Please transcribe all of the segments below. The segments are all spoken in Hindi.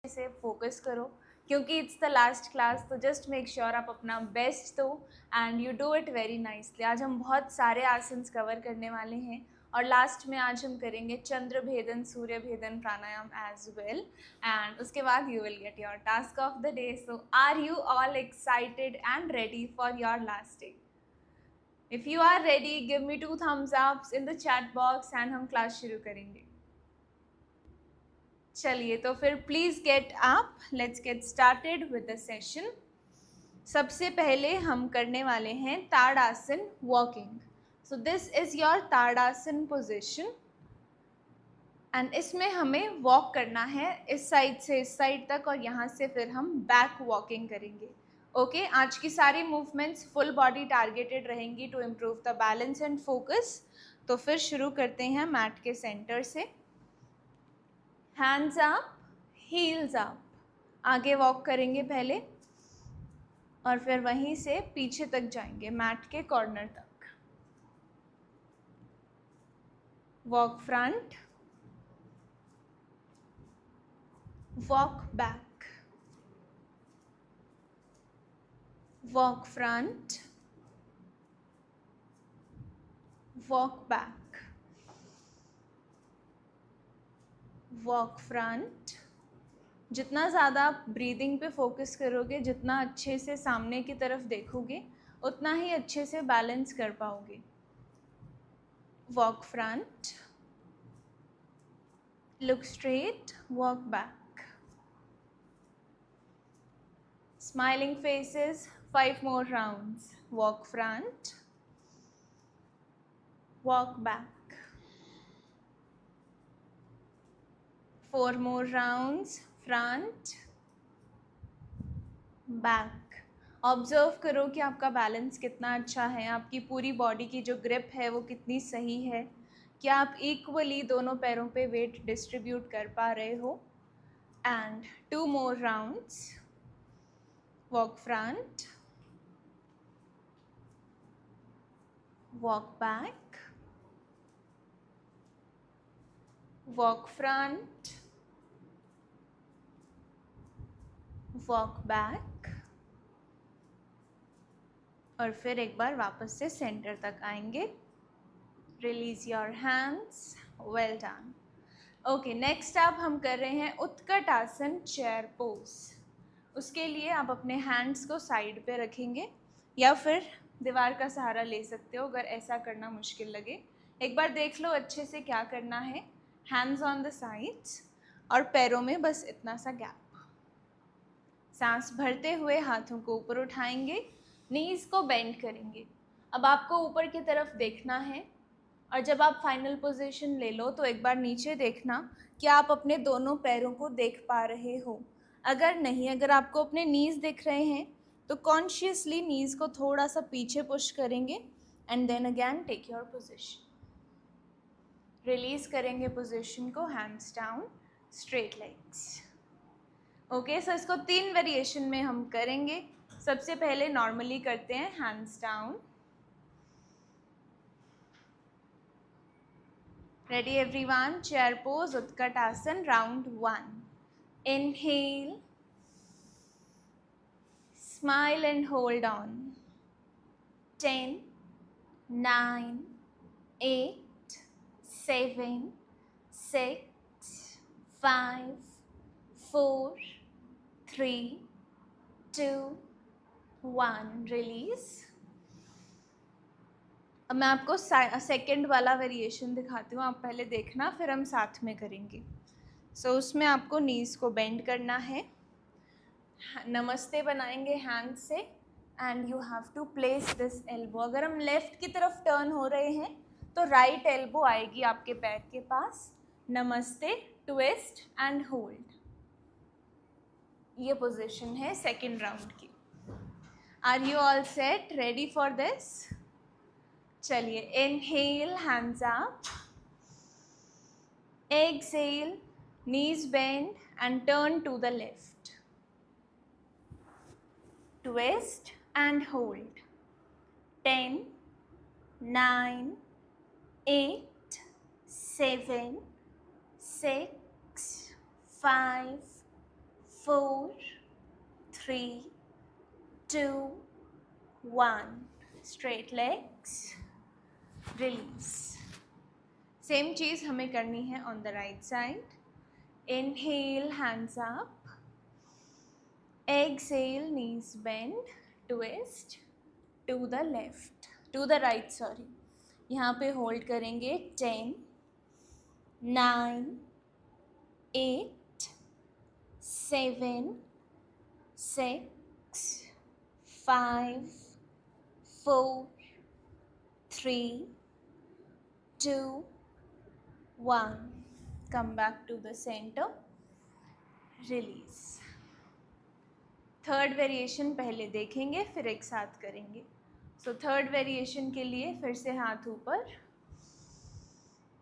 से फोकस करो, क्योंकि इट्स द लास्ट क्लास, तो जस्ट मेक श्योर आप अपना बेस्ट दो and you do it very nicely. आज हम बहुत सारे आसन्स कवर करने वाले हैं और लास्ट में आज हम करेंगे चंद्र भेदन, सूर्य भेदन प्राणायाम एज वेल, एंड उसके बाद you will get your task of the day. So are you all excited and ready for your last day? If you are ready, give me 2 thumbs ups in the chat box and हम क्लास शुरू करेंगे। चलिए तो फिर please get up, let's get started with the session. सबसे पहले हम करने वाले हैं Tadasana walking. So this is your Tadasana position and इसमें हमें वॉक करना है इस साइड से इस साइड तक और यहाँ से फिर हम बैक वॉकिंग करेंगे। ओके, आज की सारी मूवमेंट्स फुल बॉडी टारगेटेड रहेंगी to improve the balance and focus. तो फिर शुरू करते हैं मैट के सेंटर से। हैंड्स अप, हील्स अप, आगे वॉक करेंगे पहले और फिर वहीं से पीछे तक जाएंगे मैट के कॉर्नर तक। Walk front, walk back, walk front, walk back, walk front। जितना ज़्यादा आप ब्रीदिंग पे फोकस करोगे, जितना अच्छे से सामने की तरफ देखोगे, उतना ही अच्छे से बैलेंस कर पाओगे। walk front, look straight, walk back, smiling faces, 5 more rounds, walk front, walk back, 4 more rounds, front, back। Observe करो कि आपका बैलेंस कितना अच्छा है, आपकी पूरी बॉडी की जो ग्रिप है वो कितनी सही है, क्या आप इक्वली दोनों पैरों पे वेट डिस्ट्रीब्यूट कर पा रहे हो। And 2 more rounds, walk front, walk back, walk front, walk back, और फिर एक बार वापस से सेंटर तक आएंगे। Release your hands, well done. Okay, next अब हम कर रहे हैं उत्कट आसन चेयर पोज। उसके लिए आप अपने हैंड्स को साइड पे रखेंगे या फिर दीवार का सहारा ले सकते हो अगर ऐसा करना मुश्किल लगे। एक बार देख लो अच्छे से क्या करना है। हैंड्स ऑन द साइड्स और पैरों में बस इतना सा गैप। सांस भरते हुए हाथों को ऊपर उठाएंगे, नीज को बेंड करेंगे। अब आपको ऊपर की तरफ देखना है और जब आप फाइनल पोजीशन ले लो तो एक बार नीचे देखना कि आप अपने दोनों पैरों को देख पा रहे हो। अगर नहीं, अगर आपको अपने नीज दिख रहे हैं तो कॉन्शियसली नीज को थोड़ा सा पीछे पुश करेंगे and then again take your position. Release करेंगे पोजीशन को, hands down, straight legs. Okay, so इसको 3 वेरिएशन में हम करेंगे। सबसे पहले नॉर्मली करते हैं hands down. Ready everyone? Chair pose, Utkat Asan, round 1. Inhale, smile and hold on. 10, 9, 8, 7, 6, 5, 4, 3, 2, 1. Release. अब मैं आपको सेकंड वाला वेरिएशन दिखाती हूँ, आप पहले देखना फिर हम साथ में करेंगे। सो उसमें आपको नीज को बेंड करना है, नमस्ते बनाएंगे हैंड से and you have to place this elbow. अगर हम लेफ्ट की तरफ टर्न हो रहे हैं तो राइट एल्बो आएगी आपके पैर के पास। नमस्ते, ट्विस्ट एंड होल्ड। ये पोजीशन है सेकंड राउंड की। Are you all set, ready for this? चलिए, inhale, hands up, exhale, knees bend and turn to the left, twist and hold. 10, 9, 8, 7, 6, 5, 4, 3, 2, 1. Straight legs. Release. Same चीज़ हमें करनी है on the right side. Inhale, hands up. Exhale, knees bend. Twist to the left, to the right, sorry. यहाँ पे होल्ड करेंगे 10, 9, 8, 7, 6, 5, 4, 3, 2, 1. Come back to the center. Release. Third variation पहले देखेंगे, फिर एक साथ करेंगे. सो थर्ड वेरिएशन के लिए फिर से हाथ ऊपर,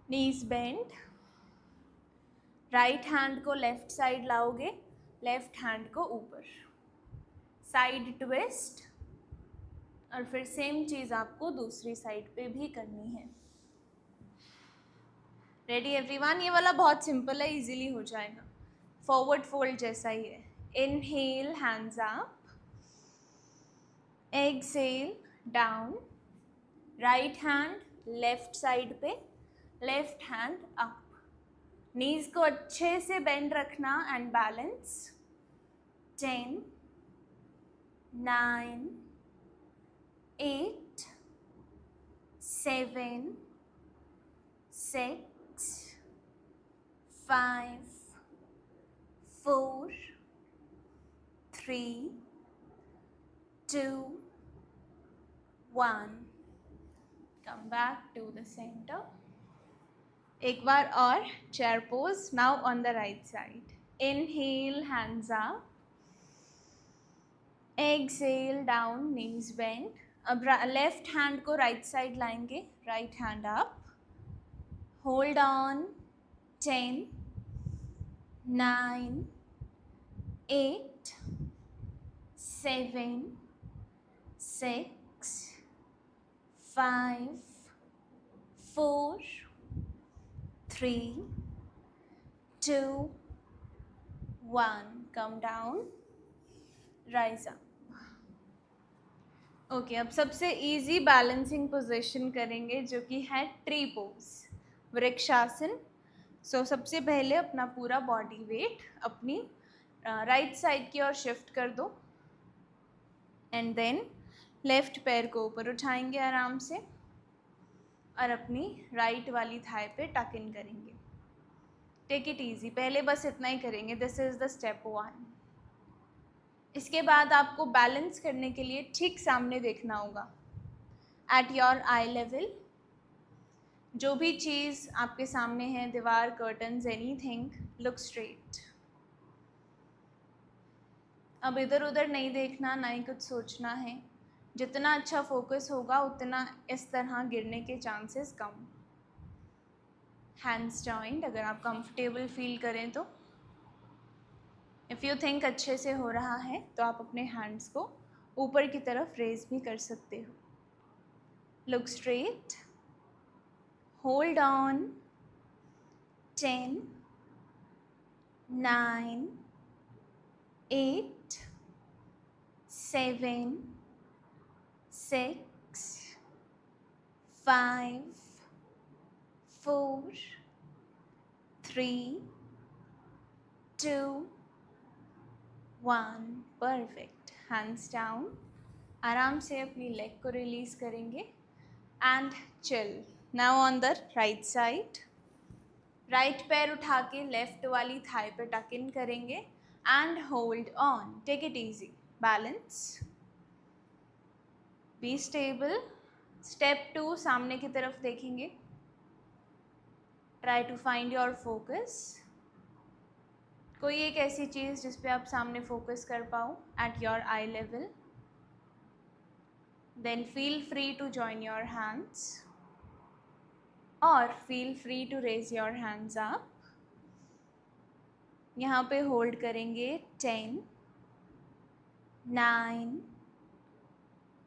नीज बेंड. राइट हैंड को लेफ्ट साइड लाओगे, लेफ्ट हैंड को ऊपर. Side twist. और फिर सेम चीज़ आपको दूसरी साइड पे भी करनी है. Ready everyone? ये वाला बहुत सिंपल है, इजीली हो जाएगा. फॉरवर्ड फोल्ड जैसा ही है. Inhale, hands up. Exhale, down. Right hand left side पे, लेफ्ट हैंड अप. नीज को अच्छे से बेंड रखना and balance. 10, 9, 8, 7, 6, 5, 4, 3, 2, 1. Come back to the center. एक बार और chair pose. Now on the right side. Inhale, hands up. Exhale, down, knees bend. अब left hand को right side लाएंगे. Right hand up. Hold on. 10, 9, 8, 7, 6, 5, 4, 3, 2, 1. Come down. Rise up. Okay, अब सबसे इजी बैलेंसिंग पोजीशन करेंगे जो कि है ट्री पोज, वृक्षासन. सो सबसे पहले अपना पूरा बॉडी वेट अपनी राइट साइड की ओर शिफ्ट कर दो. एंड देन लेफ्ट पैर को ऊपर उठाएंगे आराम से और अपनी राइट वाली थाई पे टक इन करेंगे. Take it easy. पहले बस इतना ही करेंगे. This is the step 1. इसके बाद आपको बैलेंस करने के लिए ठीक सामने देखना होगा, एट योर आई लेवल. जो भी चीज़ आपके सामने है, दीवार, कर्टन्स, एनीथिंग, लुक स्ट्रेट. अब इधर उधर नहीं देखना, ना ही कुछ सोचना है. जितना अच्छा फोकस होगा उतना इस तरह गिरने के चांसेस कम. हैंड्स जॉइंट अगर आप कंफर्टेबल फील करें तो. इफ़ यू थिंक अच्छे से हो रहा है तो आप अपने हैंड्स को ऊपर की तरफ रेज भी कर सकते हो. Look straight. Hold on. 10, 9, 8, 7, 6, 5, 4, 3, 2, 1. Perfect. Hands down. आराम से अपनी लेग को रिलीज करेंगे and chill. Now on the right side. Right पैर उठा के लेफ्ट वाली थाई पे टक इन करेंगे and hold on. Take it easy. Balance. Be stable. Step 2, सामने की तरफ देखेंगे. Try to find your focus. कोई एक ऐसी चीज़ जिस पे आप सामने फोकस कर पाओ at your eye level. Then feel free to join your hands और feel free to raise your hands up. यहाँ पे होल्ड करेंगे 10, 9,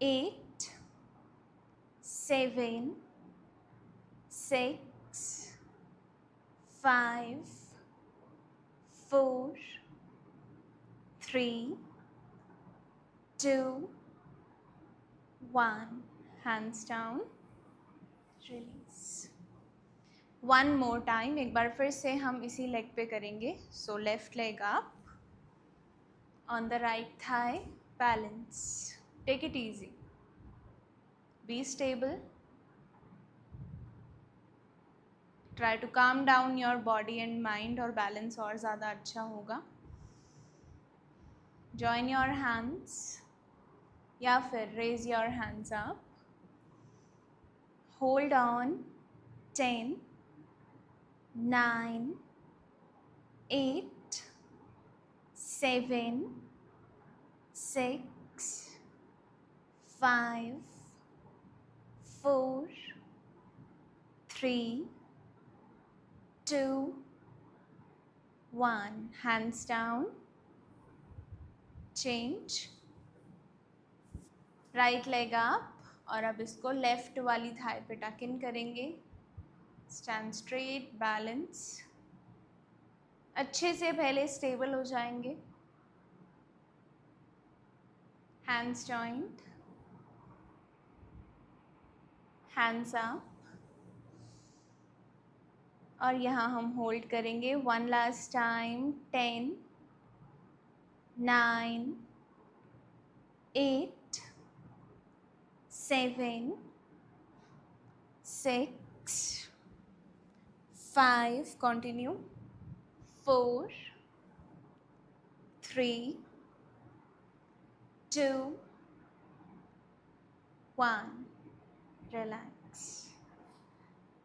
8, 7, 6, 5, 4, 3, 2, 1. Hands down. Release. One more time. एक बार फिर से हम इसी लेग पे करेंगे. So left leg up. On the right thigh. Balance. Take it easy. Be stable. Try to calm down your body and mind और balance और ज़्यादा अच्छा होगा. Join your hands या फिर raise your hands up. Hold on. 10, 9, 8, 7, 6, 5, 4, 3, 2, 1. Hands down. Change. Right leg up. और अब इसको लेफ्ट वाली थाई पे टक इन करेंगे. Stand straight. बैलेंस. अच्छे से पहले स्टेबल हो जाएंगे. Hands joint. Hands up. और यहाँ हम होल्ड करेंगे. One last time. 10, 9, 8, 7, 6, 5. Continue. 4, 3, 2, 1. Relax.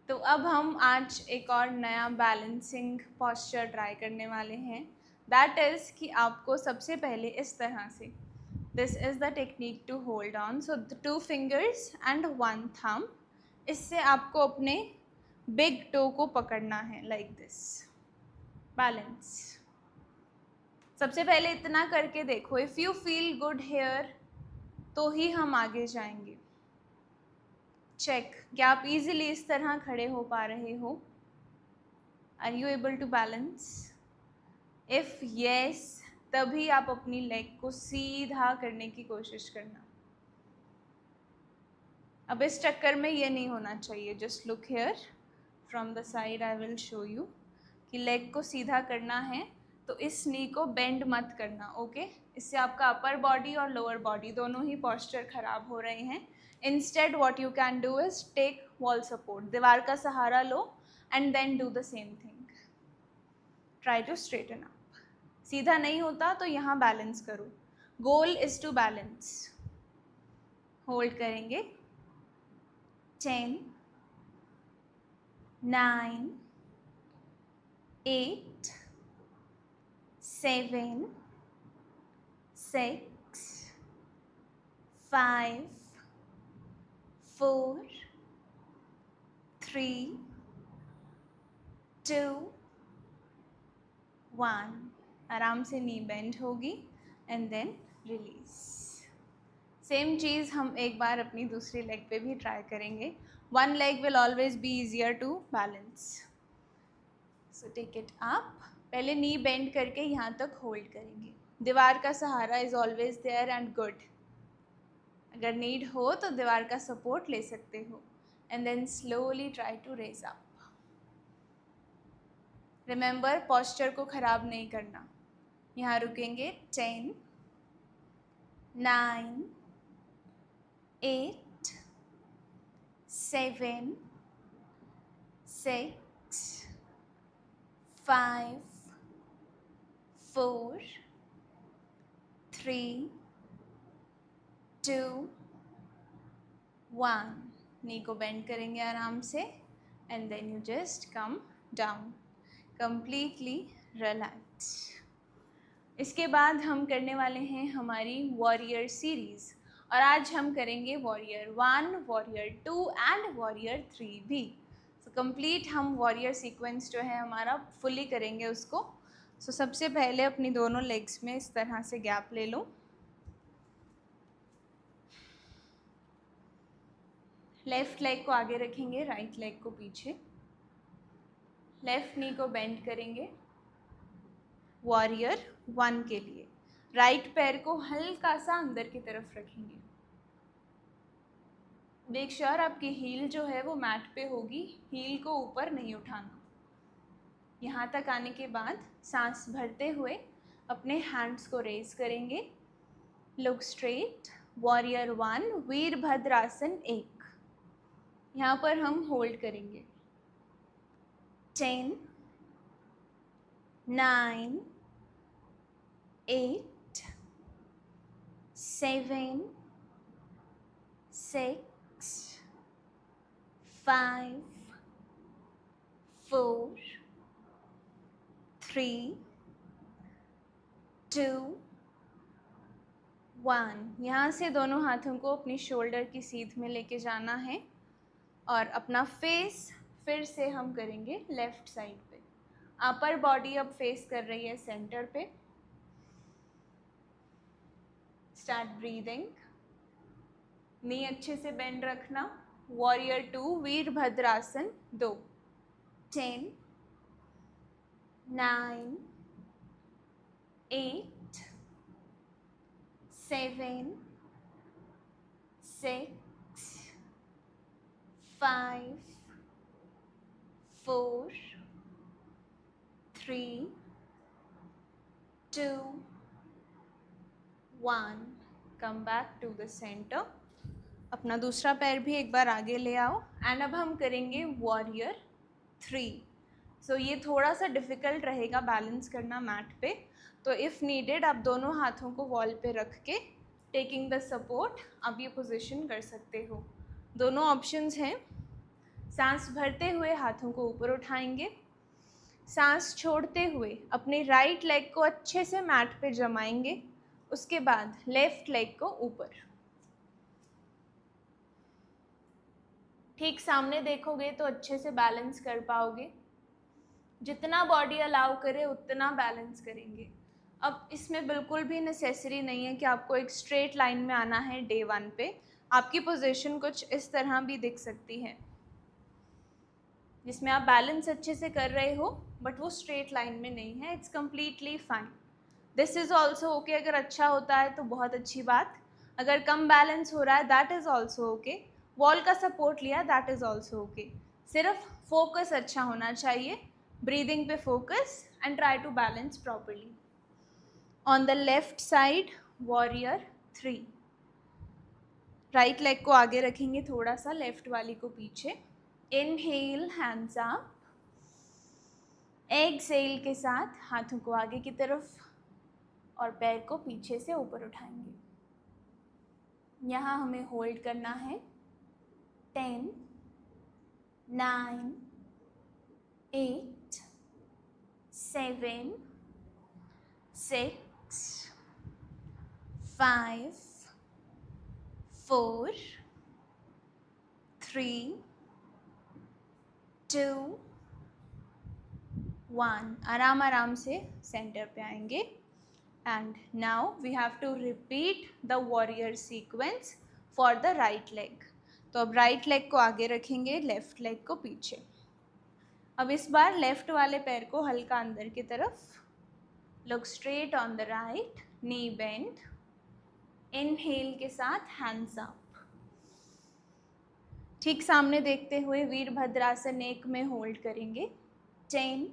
तो अब हम आज एक और नया बैलेंसिंग पॉस्चर ट्राई करने वाले हैं. दैट इज़ कि आपको सबसे पहले इस तरह से, this is the technique to hold on. So 2 fingers and 1 thumb. इससे आपको अपने बिग टो को पकड़ना है लाइक दिस. बैलेंस. सबसे पहले इतना करके देखो. If you feel good here तो ही हम आगे जाएंगे. चेक क्या आप इजीली इस तरह खड़े हो पा रहे हो. Are you able to balance? If yes, तभी आप अपनी लेग को सीधा करने की कोशिश करना. अब इस चक्कर में ये नहीं होना चाहिए. Just look here from the side. I will show you कि लेग को सीधा करना है तो इस नी को बेंड मत करना. ओके इससे आपका अपर बॉडी और लोअर बॉडी दोनों ही पॉस्चर खराब हो रहे हैं. Instead what you can do is take wall support. दीवार का सहारा लो and then do the same thing. Try to straighten up. सीधा नहीं होता तो यहाँ बैलेंस करो. Goal is to balance. Hold करेंगे. 10, 9, 8, 7, 6, 5, 4, 3, 2, 1. आराम से नी बेंड होगी एंड देन रिलीज. सेम चीज़ हम एक बार अपनी दूसरी लेग पे भी ट्राई करेंगे. One leg will always be easier to balance. So take it up. पहले नी बेंड करके यहाँ तक होल्ड करेंगे. दीवार का सहारा is always there and good. अगर नीड हो तो दीवार का सपोर्ट ले सकते हो. And then slowly try to raise up. Remember posture को ख़राब नहीं करना. यहाँ रुकेंगे. 10, 9, 8, 7, 6, 5, 4, 3, 2, 1. नी को बेंड करेंगे आराम से and then you just come down. Completely relax. इसके बाद हम करने वाले हैं हमारी वॉरियर सीरीज़. और आज हम करेंगे वॉरियर 1, वॉरियर 2 एंड वॉरियर 3 भी. सो कंप्लीट हम वॉरियर सीक्वेंस जो है हमारा फुली करेंगे उसको. सो सबसे पहले अपनी दोनों लेग्स में इस तरह से गैप ले लो. लेफ़्ट लेग को आगे रखेंगे, राइट लेग को पीछे. लेफ़्ट नी को बेंड करेंगे वॉरियर 1 के लिए. राइट पैर को हल्का सा अंदर की तरफ रखेंगे। मेक श्योर आपकी हील जो है वो मैट पे होगी, हील को ऊपर नहीं उठाना। यहाँ तक आने के बाद सांस भरते हुए अपने हैंड्स को रेज करेंगे। Look straight, warrior 1, Virabhadrasana 1। यहाँ पर हम होल्ड करेंगे 10, 9, 8, 7, 6, 5, 4, 3, 2, 1। यहाँ से दोनों हाथों को अपनी शोल्डर की सीध में लेके जाना है और अपना फेस फिर से हम करेंगे लेफ्ट साइड पे। अपर बॉडी अब फेस कर रही है सेंटर पे। Start breathing. नी अच्छे से बेंड रखना। Warrior 2, Virabhadrasana 2। 10, 9, 8, 7, 6, 5, 4, 3, 2, 1। Come back to the centre. अपना दूसरा पैर भी एक बार आगे ले आओ एंड अब हम करेंगे वॉरियर 3। सो ये थोड़ा सा डिफ़िकल्ट रहेगा बैलेंस करना मैट पे, तो इफ़ नीडेड आप दोनों हाथों को वॉल पे रख के टेकिंग द सपोर्ट आप ये पोजीशन कर सकते हो। दोनों ऑप्शंस हैं। सांस भरते हुए हाथों को ऊपर उठाएंगे, सांस छोड़ते हुए अपने राइट लेग को अच्छे से मैट पे जमाएंगे, उसके बाद लेफ्ट लेग को ऊपर। ठीक सामने देखोगे तो अच्छे से बैलेंस कर पाओगे। जितना बॉडी अलाउ करे उतना बैलेंस करेंगे। अब इसमें बिल्कुल भी नेसेसरी नहीं है कि आपको एक स्ट्रेट लाइन में आना है डे 1 पे। आपकी पोजीशन कुछ इस तरह भी दिख सकती है जिसमें आप बैलेंस अच्छे से कर रहे हो बट वो स्ट्रेट लाइन में नहीं है। It's completely fine. This is also okay. अगर अच्छा होता है तो बहुत अच्छी बात, अगर कम बैलेंस हो रहा है that is also okay. Wall का सपोर्ट लिया दैट इज़ ऑल्सो ओके। सिर्फ फोकस अच्छा होना चाहिए, ब्रीदिंग पे focus and try to balance properly. On the left side warrior 3। Right leg को आगे रखेंगे थोड़ा सा, लेफ्ट वाली को पीछे। इनहेल हैंड्स अप, एक्सहेल के साथ हाथों को आगे की तरफ और पैर को पीछे से ऊपर उठाएंगे। यहाँ हमें होल्ड करना है 10, 9, 8, 7, 6, 5, 4, 3, 2, 1। आराम आराम से सेंटर पे आएंगे and now we have to repeat the warrior sequence for the right leg. तो अब राइट लेग को आगे रखेंगे, लेफ्ट लेग को पीछे। अब इस बार लेफ्ट वाले पैर को हल्का अंदर की तरफ। Look straight on the right, knee bend. Inhale के साथ हैंड्स अप। ठीक सामने देखते हुए वीरभद्रासन 1 में होल्ड करेंगे 10,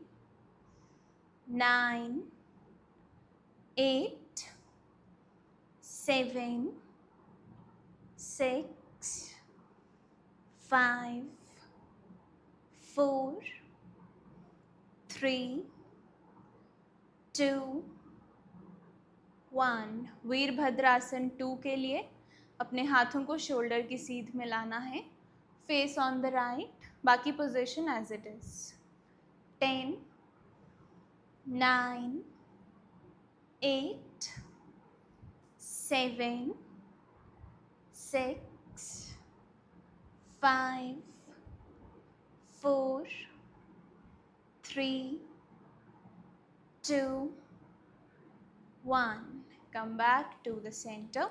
9, 8, 7, 6, 5, 4, 3, 2, 1। वीरभद्रासन 2 के लिए अपने हाथों को शोल्डर की सीध में लाना है, फेस ऑन द राइट, बाकी position as it is. 10, 9, 8, 7, 6, 5, 4, 3, 2, 1। Come back to the centre.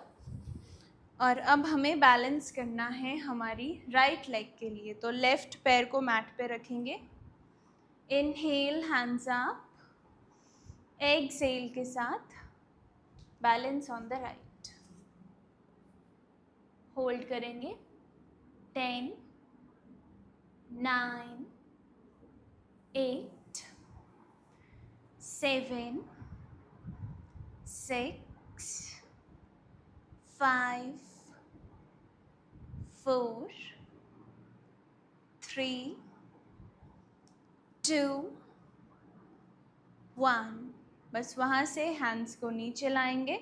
और अब हमें बैलेंस करना है हमारी राइट लेग के लिए, तो लेफ्ट पैर को मैट पे रखेंगे। इनहेल हैंड्स अप, एक्सहेल के साथ balance on the right. Hold करेंगे 10, 9, 8, 7, 6, 5, 4, 3, 2, 1। बस वहाँ से हैंड्स को नीचे लाएंगे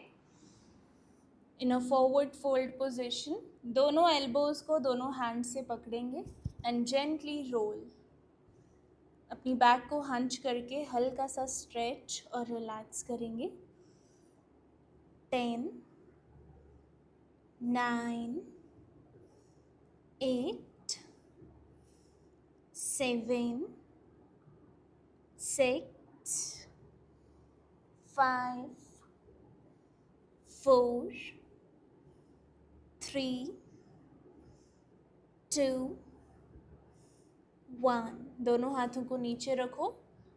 इन अ फॉरवर्ड फोल्ड पोजीशन। दोनों एल्बोज को दोनों हैंड से पकड़ेंगे एंड जेंटली रोल। अपनी बैक को हंच करके हल्का सा स्ट्रेच और रिलैक्स करेंगे। 10, 9, 8, 7, 6, 5, 4, 3, 2, 1। दोनों हाथों को नीचे रखो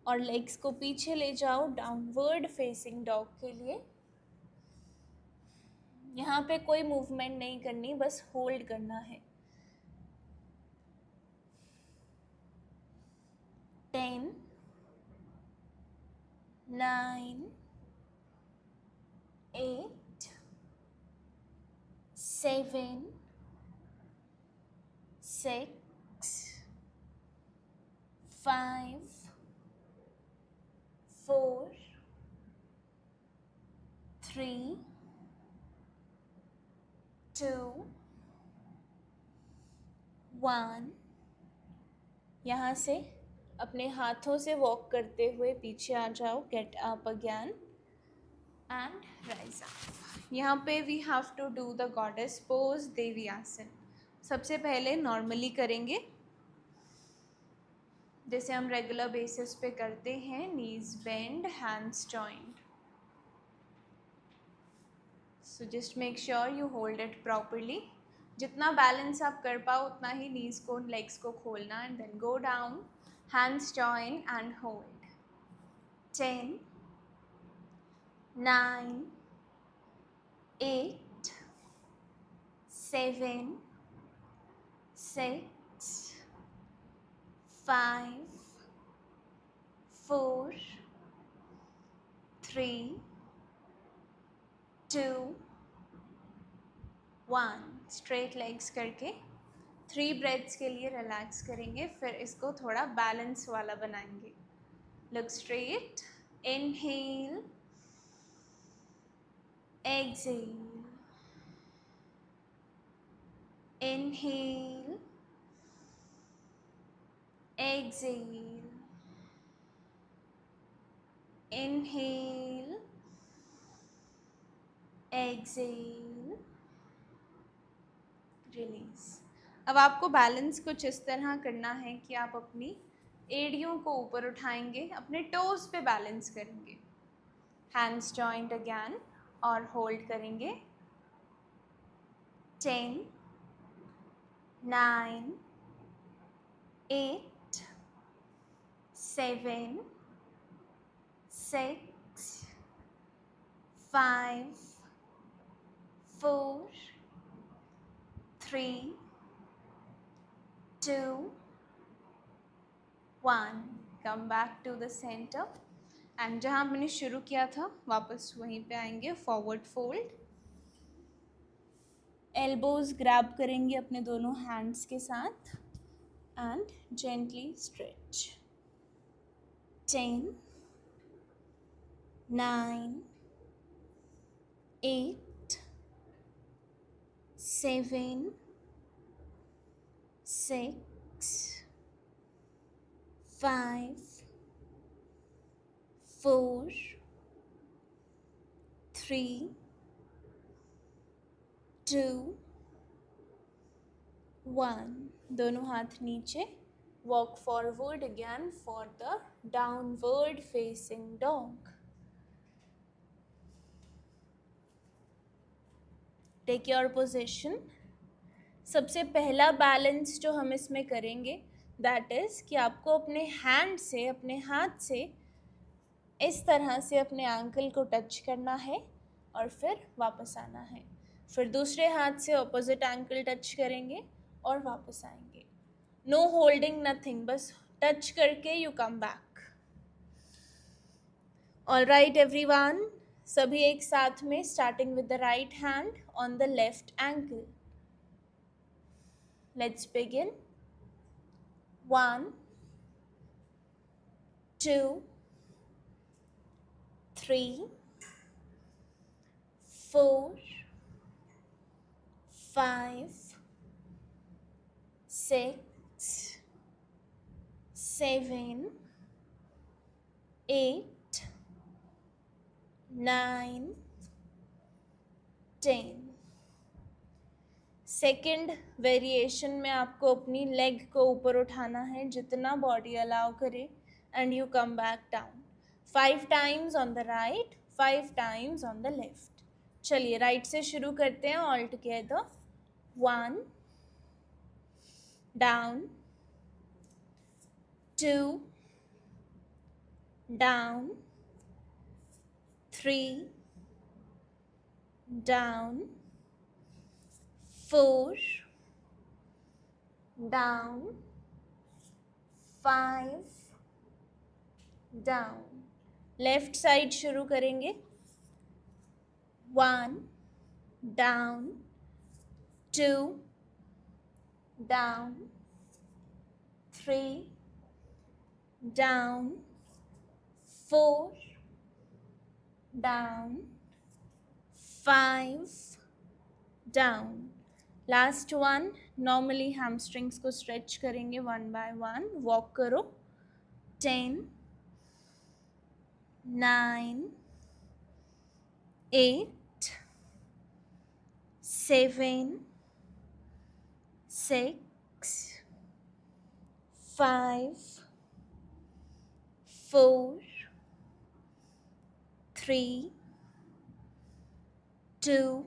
और लेग्स को पीछे ले जाओ डाउनवर्ड फेसिंग डॉग के लिए। यहाँ पे कोई मूवमेंट नहीं करनी, बस होल्ड करना है। 10, 9, 8, 7, 6, 5, 4, 3, 2, 1। यहाँ से अपने हाथों से वॉक करते हुए पीछे आ जाओ। Get up again and rise up. यहाँ पे we have to do the goddess pose, देवी आसन। सबसे पहले नॉर्मली करेंगे जैसे हम रेगुलर बेसिस पे करते हैं। Knees bend, hands joint. So just make sure you hold it properly. जितना बैलेंस आप कर पाओ उतना ही नीज को, लेग्स को खोलना and then go down. Hands join and hold. 10, 9, 8, 7, 6, 5, 4, 3, 2, 1। Straight legs करके 3 ब्रेथ्स के लिए रिलैक्स करेंगे, फिर इसको थोड़ा बैलेंस वाला बनाएंगे। Look straight, inhale, exhale, inhale, exhale, inhale, exhale, release. अब आपको बैलेंस कुछ इस तरह करना है कि आप अपनी एड़ियों को ऊपर उठाएंगे, अपने टोज पे बैलेंस करेंगे। हैंड्स जॉइंट अगैन और होल्ड करेंगे। 10, 9, 8, 7, 6, 5, 4, 3, 2, 1। Come back to the centre and जहाँ मैंने शुरू किया था वापस वहीं पे आएंगे। फॉरवर्ड फोल्ड, एल्बोज ग्रैब करेंगे अपने दोनों हैंड्स के साथ एंड जेंटली स्ट्रेच। 10, 9, 8, 7, 6, 5, 4, 3, 2, 1। दोनों हाथ नीचे। Walk forward again for the downward facing dog. Take your position. सबसे पहला बैलेंस जो हम इसमें करेंगे दैट इज़ कि आपको अपने हैंड से, अपने हाथ से इस तरह से अपने एंकल को टच करना है और फिर वापस आना है। फिर दूसरे हाथ से ऑपोजिट एंकल टच करेंगे और वापस आएंगे। नो होल्डिंग, नथिंग, बस टच करके you come back. All right everyone, सभी एक साथ में, starting with the right hand on the left ankle. Let's begin. 1 2 3 4 5 6 7 8 9 10। Second variation में आपको अपनी लेग को ऊपर उठाना है जितना बॉडी अलाउ करे, and you come back down. 5 times on the right, 5 times on the left. चलिए राइट से शुरू करते हैं all together. 1 down, 2 down, 3 down, 4 down, 5 down। Left side शुरू करेंगे। 1 down, 2 down, 3 down, 4 down, 5 down। Last one, normally hamstrings को स्ट्रेच करेंगे 1 बाय 1। वॉक करो। 10 9 8 7 6 5 4 3 2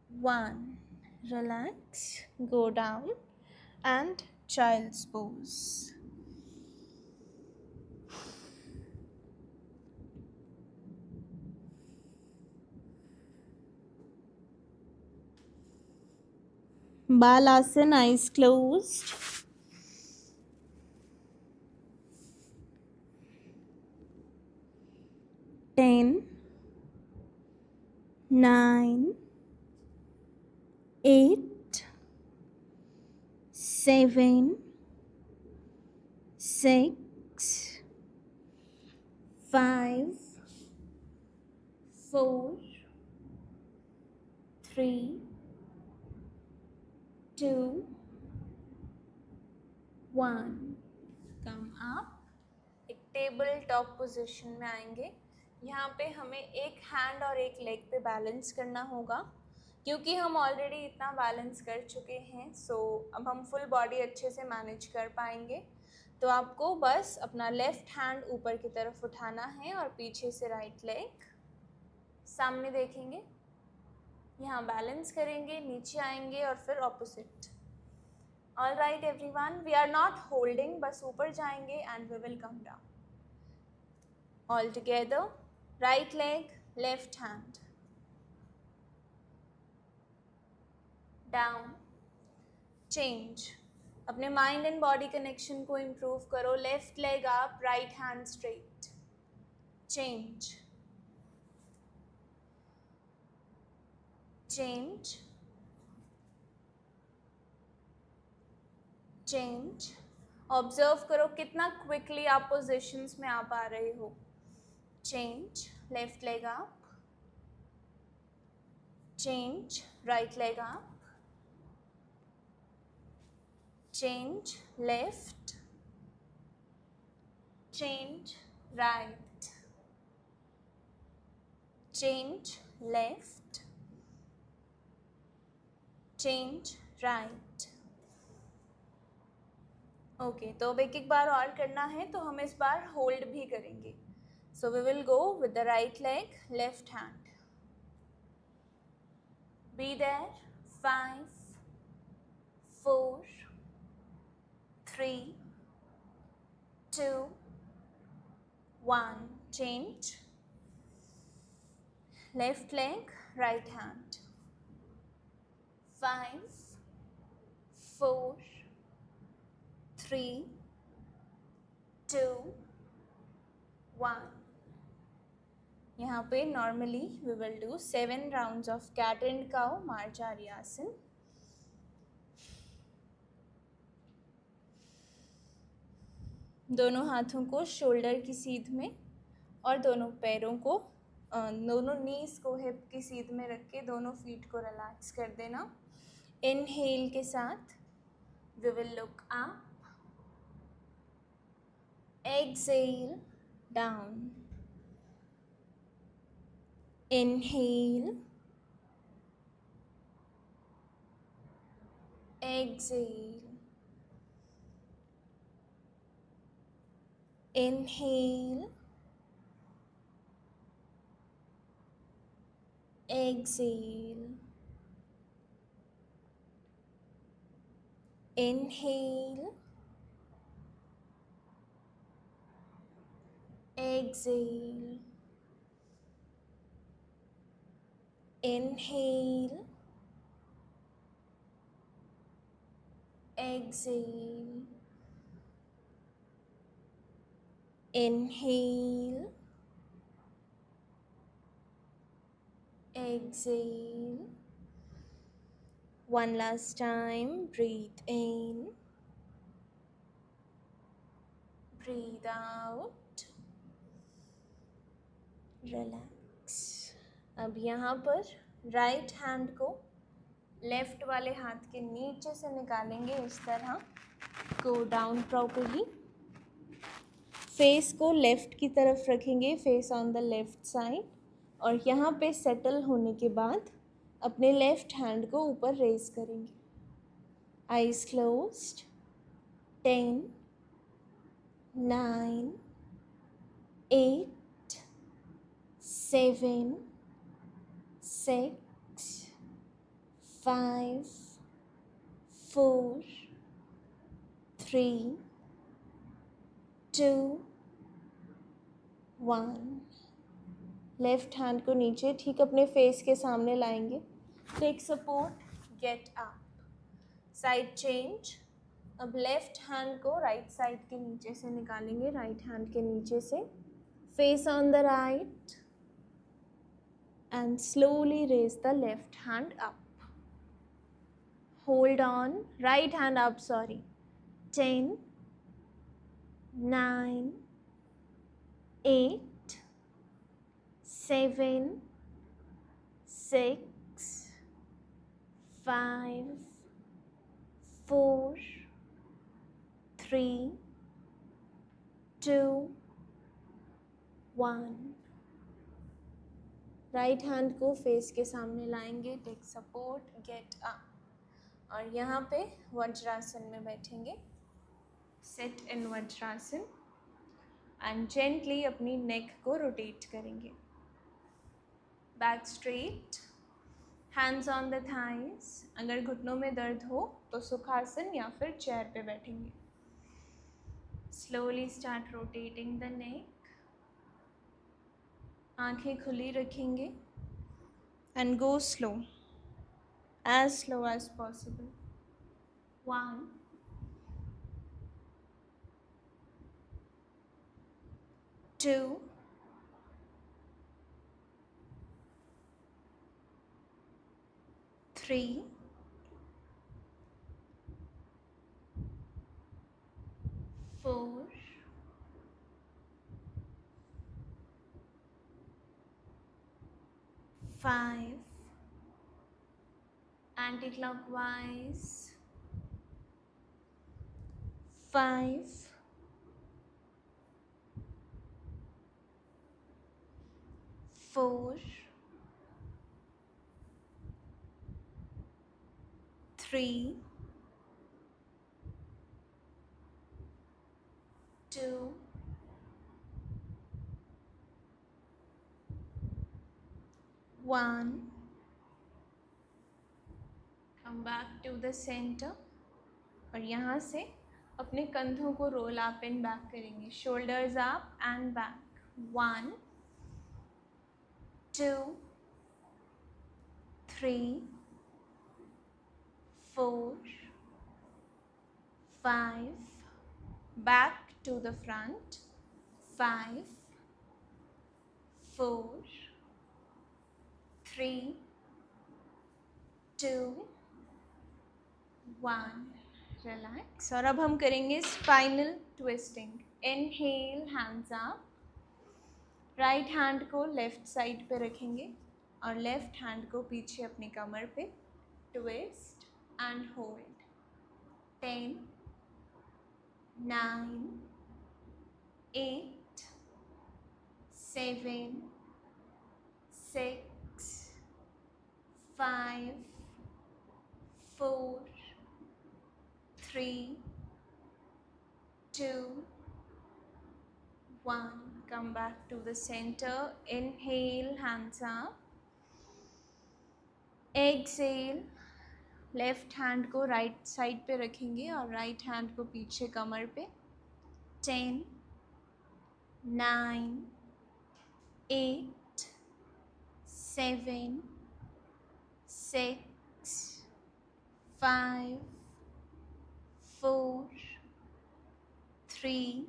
1। Relax, go down and child's pose। Balasana, eyes closed। 10 9 8 7 6 5 4 3 2 1। Come up, एक टेबल टॉप पोजीशन में आएंगे। यहाँ पे हमें एक हैंड और एक लेग पे बैलेंस करना होगा, क्योंकि हम ऑलरेडी इतना बैलेंस कर चुके हैं। सो अब हम फुल बॉडी अच्छे से मैनेज कर पाएंगे। तो आपको बस अपना लेफ्ट हैंड ऊपर की तरफ उठाना है और पीछे से राइट लेग सामने देखेंगे। यहाँ बैलेंस करेंगे, नीचे आएंगे और फिर opposite. All right everyone, we are not holding, बस ऊपर जाएंगे and we will come down. All together, right leg, left hand down, change. अपने माइंड एंड बॉडी कनेक्शन को इम्प्रूव करो। Left leg up, right hand straight, change, change, change. Observe करो कितना क्विकली आप पोजिशंस में आ पा रहे हो। Change, left leg up, change, right leg up, change left, change right, change left, change right। Okay, तो अब एक एक बार और करना है, तो हम इस बार होल्ड भी करेंगे। So we will go with the right leg, left hand, be there. 5 4 3 2 1। change, left leg, right hand. 5, 4, 3, 2, 1. यहाँ पे normally we will do 7 rounds of cat and cow Marjariasan. दोनों हाथों को शोल्डर की सीध में और दोनों पैरों को दोनों नीज को हिप की सीध में रख के दोनों फीट को रिलैक्स कर देना. इनहेल के साथ we will look up, exhale down, inhale, exhale, inhale, exhale, inhale, exhale, inhale, exhale, inhale, exhale. One last time, breathe in, breathe out, relax. अब यहाँ पर राइट हैंड को लेफ्ट वाले हाथ के नीचे से निकालेंगे इस तरह. Go down properly. फेस को लेफ्ट की तरफ रखेंगे, face on the left side. और यहाँ पे सेटल होने के बाद अपने लेफ्ट हैंड को ऊपर रेज करेंगे. Eyes closed. 10, 9, 8, 7, 6, 5, 4, 3, 2, 1. लेफ्ट हैंड को नीचे ठीक अपने फेस के सामने लाएंगे. Take support, get up. Side change. अब लेफ्ट हैंड को राइट साइड के नीचे से निकालेंगे, राइट हैंड के नीचे से. Face on the right and slowly raise the left hand up. Hold on, right hand up, sorry. 10, 9, 8, 7, 6, 5, 4, 3, 2, 1. Right hand को फेस के सामने लाएंगे. Take support, get up. और यहाँ पे वज्रासन में बैठेंगे. Set in vajrasana and gently अपनी नेक को रोटेट करेंगे. Back straight, hands on the thighs. अगर घुटनों में दर्द हो तो सुखासन या फिर चेयर पे बैठेंगे. Slowly start rotating the neck. आंखें खुली रखेंगे and go slow, as slow as possible. 1, 2, 3, 4, 5, anti-clockwise, 5, 4, 3, 2, 1. Come back to the center. और यहाँ से अपने कंधों को रोल अप एंड बैक करेंगे. Shoulders up and back. 1, 2, 3, 4, 5, back to the front, 5, 4, 3, 2, 1, relax. और अब हम करेंगे spinal twisting. Inhale, hands up, right hand को लेफ्ट साइड पे रखेंगे और लेफ्ट हैंड को पीछे अपनी कमर पे, twist and hold. 10, 9, 8, 7, 6, 5, 4, 3, 2, 1. Come back to the center. Inhale, hands up. Exhale, left hand को राइट साइड पे रखेंगे और राइट हैंड को पीछे कमर पे। 10, 9, 8, 7, 6, 5, 4, 3,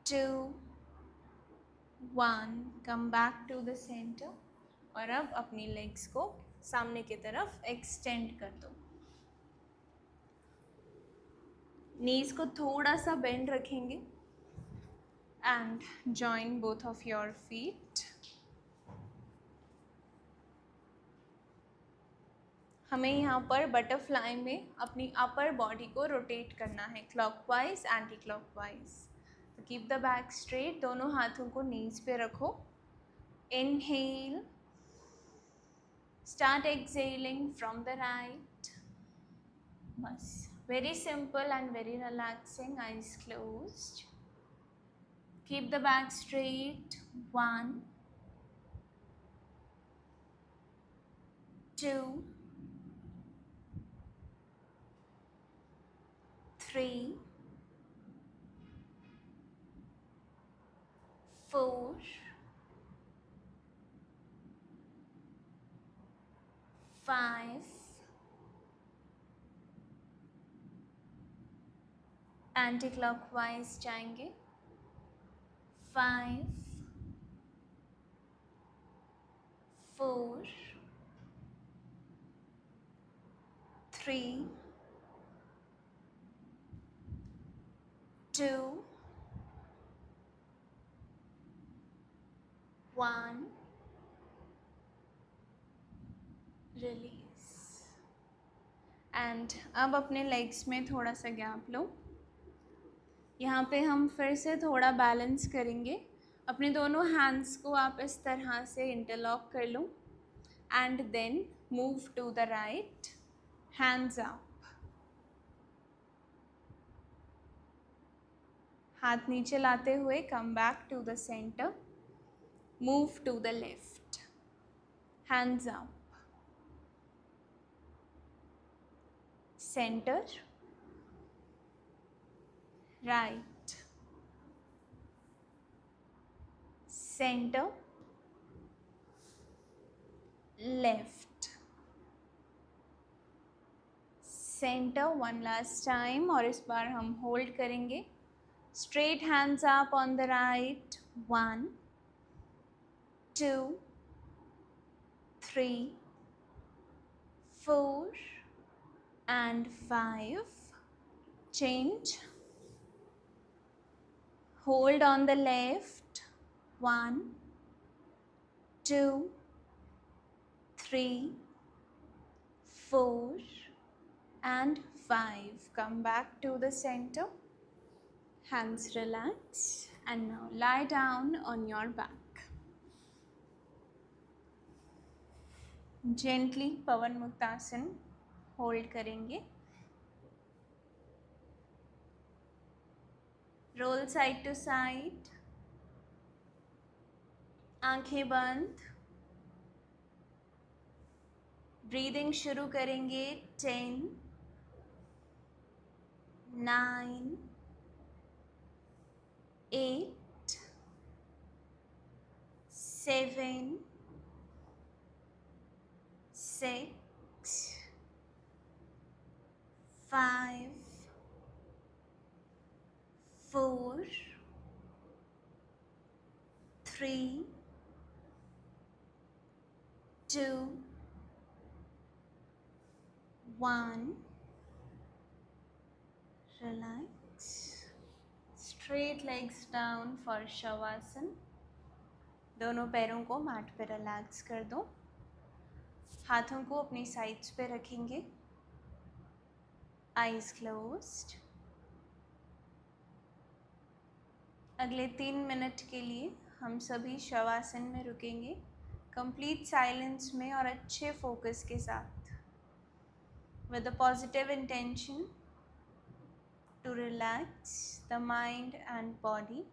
2, 1. Come back to the center. और अब अपनी लेग्स को सामने की तरफ एक्सटेंड कर दो। नीज को थोड़ा सा बेंड रखेंगे and join both of your feet. हमें यहाँ पर बटरफ्लाई में अपनी अपर बॉडी को रोटेट करना है, क्लॉकवाइज एंटी क्लॉकवाइज। तो कीप द बैक स्ट्रेट, दोनों हाथों को नीज पे रखो। Inhale, start exhaling from the right. बस, very simple and very relaxing. Eyes closed. Keep the back straight. 1, 2, 3, 4, 5, anti clockwise जाएंगे। 5, 4, 3, 2, 1. रिलीज। एंड अब अपने लेग्स में थोड़ा सा गैप लो। यहाँ पे हम फिर से थोड़ा बैलेंस करेंगे। अपने दोनों हैंड्स को आप इस तरह से इंटरलॉक कर लो and then move to the right, hands up. हाथ नीचे लाते हुए come back to the centre, move to the left, hands up, centre, right, centre, left, centre. One last time और इस बार हम होल्ड करेंगे। Straight hands up on the right. 1, 2, 3, 4 and 5. Change. Hold on the left. 1, 2, 3, 4 and 5. Come back to the center. Hands relax and now lie down on your back. Gently Pawan muktasana hold करेंगे। रोल साइड टू साइड, आंखें बंद, ब्रीदिंग शुरू करेंगे। 10, 9, 8, 7, 6, 5, 4, 3, 2, 1. Relax. Straight legs down for shavasana. दोनों पैरों को मैट पे रिलैक्स कर दो. हाथों को अपनी साइड्स पे रखेंगे. Eyes closed. अगले 3 मिनट के लिए हम सभी शवासन में रुकेंगे, कंप्लीट साइलेंस में और अच्छे फोकस के साथ, with a positive intention to relax the mind and body.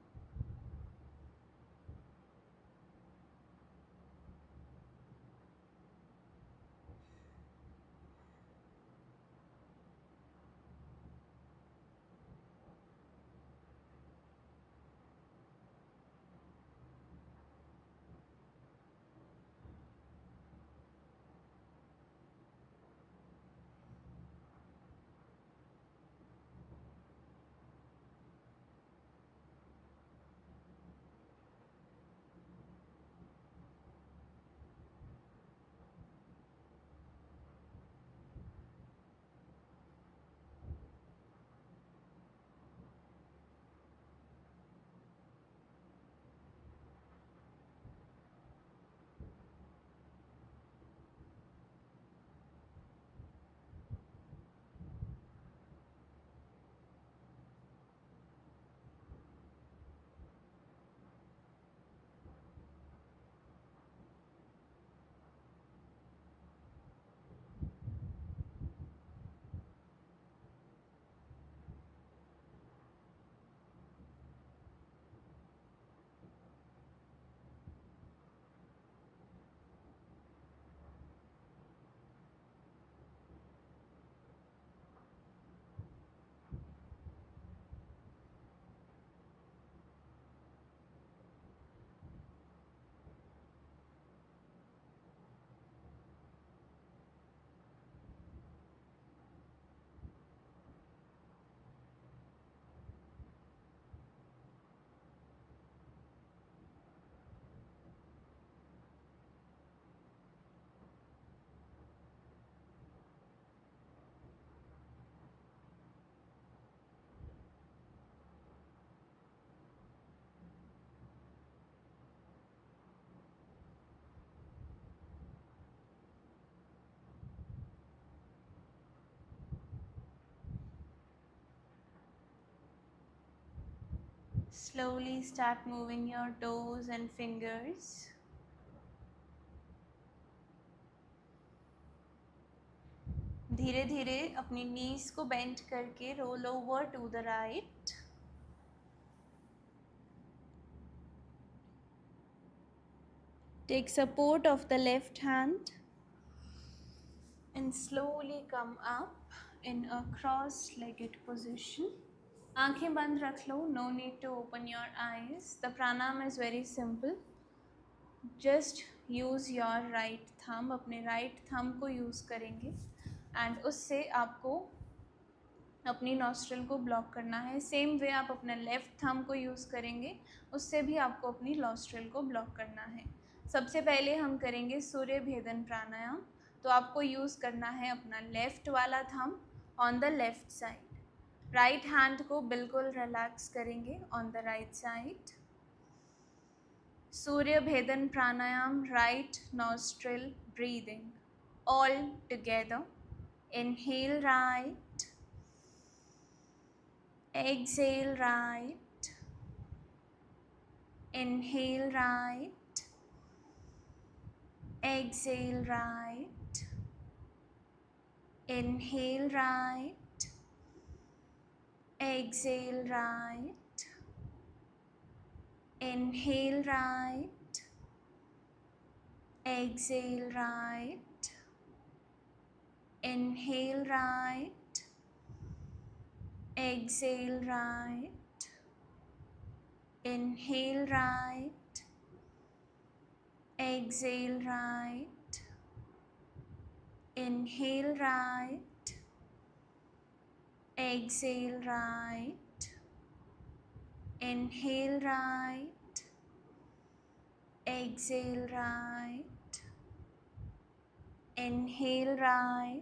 Slowly start moving your toes and fingers. धीरे धीरे अपनी नीज को बेंड करके roll over to the right. Take support of the left hand and slowly come up in a cross-legged position. आंखें बंद रख लो. No need to open your eyes. The pranayam is very simple. Just use your right thumb. अपने right thumb को use करेंगे and उससे आपको अपनी नॉस्ट्रल को ब्लॉक करना है. सेम वे आप अपना लेफ़्ट थंब को यूज़ करेंगे, उससे भी आपको अपनी नॉस्ट्रल को ब्लॉक करना है. सबसे पहले हम करेंगे सूर्य भेदन प्राणायाम. तो आपको यूज़ करना है अपना लेफ़्ट वाला thumb on the left side. Right hand को बिल्कुल रिलैक्स करेंगे on the right side. Surya Bhedan pranayama, right nostril breathing all together. Inhale right, exhale right, inhale right, exhale right, inhale right, exhale right, inhale right, exhale right, inhale right, exhale right, inhale right, exhale right, Inhale right. Exhale right. Inhale right. Exhale right. Inhale right.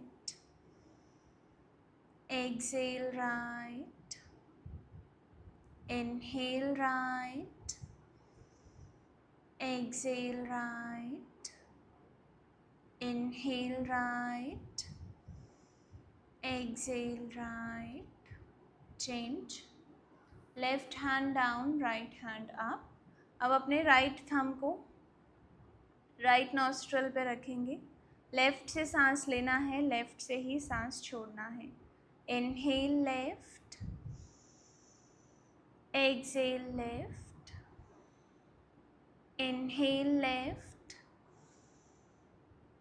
Exhale right. Inhale right. Exhale right. Inhale right. Exhale right. Change. Left hand down, right hand up. अब अपने राइट थंब को राइट नॉस्ट्रल पे रखेंगे. लेफ्ट से सांस लेना है, लेफ्ट से ही सांस छोड़ना है. Inhale left. Exhale left. Inhale left.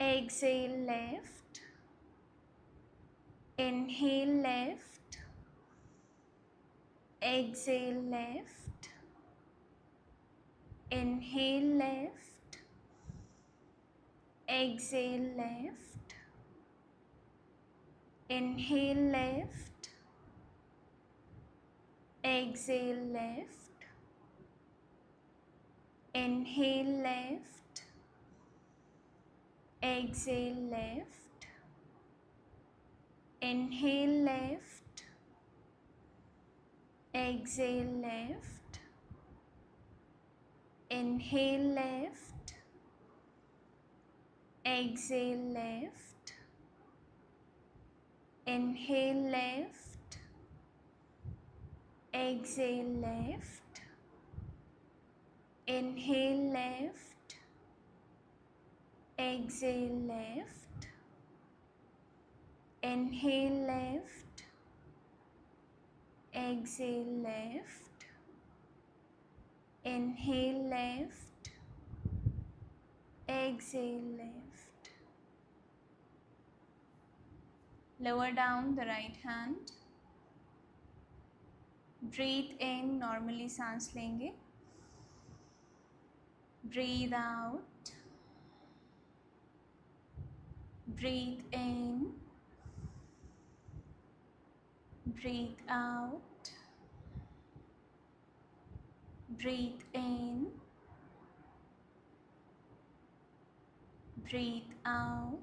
Exhale left. Inhale left. Exhale left. Inhale left. Exhale left. Inhale left. Exhale left. Inhale left. Exhale left. Inhale left. Exhale left. Inhale left. Exhale left. Inhale left. Exhale left. Inhale left. Exhale left. Inhale left. Exhale left. Inhale left. Exhale left. Lower down the right hand. Breathe in, normally सांस लेंगे. Breathe out. Breathe in. Breathe out. Breathe in. Breathe out.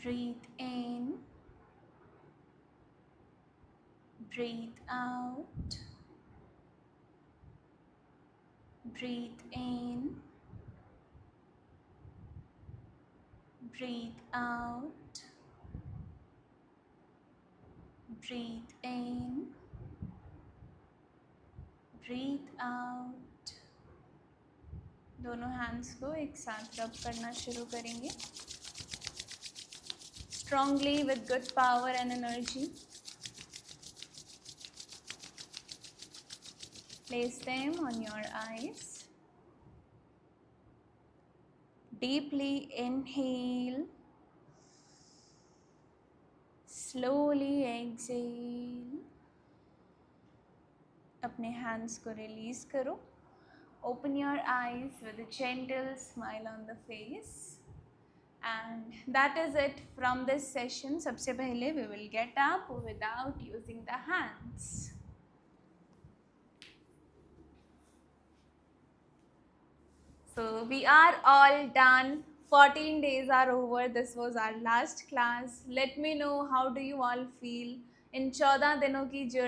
Breathe in. Breathe out. Breathe in. Breathe out. Breathe in. Breathe out. दोनों हैंड्स को एक साथ रब करना शुरू करेंगे. Strongly with good power and energy. Place them on your eyes. Deeply inhale. Slowly exhale. अपने hands को release करो. Open your eyes with a gentle smile on the face. And that is it from this session. सबसे पहले we will get up without using the hands. So we are all done. 14 days are over. This was our last class. Let me know how do you all feel in 14 दिनों की journey.